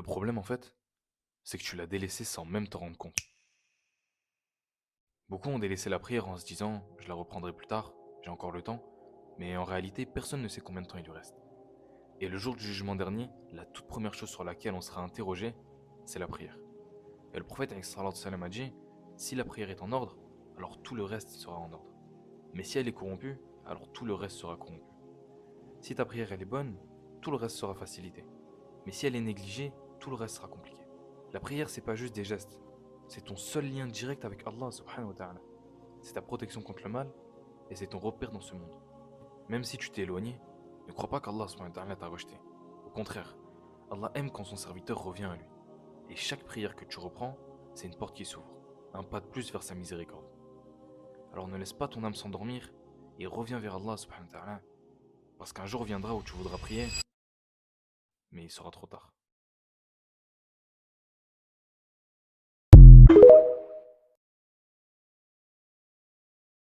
Le problème, en fait, c'est que tu l'as délaissé sans même te rendre compte. Beaucoup ont délaissé la prière en se disant je la reprendrai plus tard, j'ai encore le temps, mais en réalité, personne ne sait combien de temps il lui reste. Et le jour du jugement dernier, la toute première chose sur laquelle on sera interrogé, c'est la prière. Et le prophète a dit si la prière est en ordre, alors tout le reste sera en ordre. Mais si elle est corrompue, alors tout le reste sera corrompu. Si ta prière elle est bonne, tout le reste sera facilité. Mais si elle est négligée, tout le reste sera compliqué. La prière, c'est pas juste des gestes, c'est ton seul lien direct avec Allah subhanahu wa ta'ala. C'est ta protection contre le mal et c'est ton repère dans ce monde. Même si tu t'es éloigné, ne crois pas qu'Allah subhanahu wa ta'ala t'a rejeté. Au contraire, Allah aime quand son serviteur revient à lui. Et chaque prière que tu reprends, c'est une porte qui s'ouvre, un pas de plus vers sa miséricorde. Alors ne laisse pas ton âme s'endormir et reviens vers Allah subhanahu wa ta'ala, parce qu'un jour viendra où tu voudras prier, mais il sera trop tard.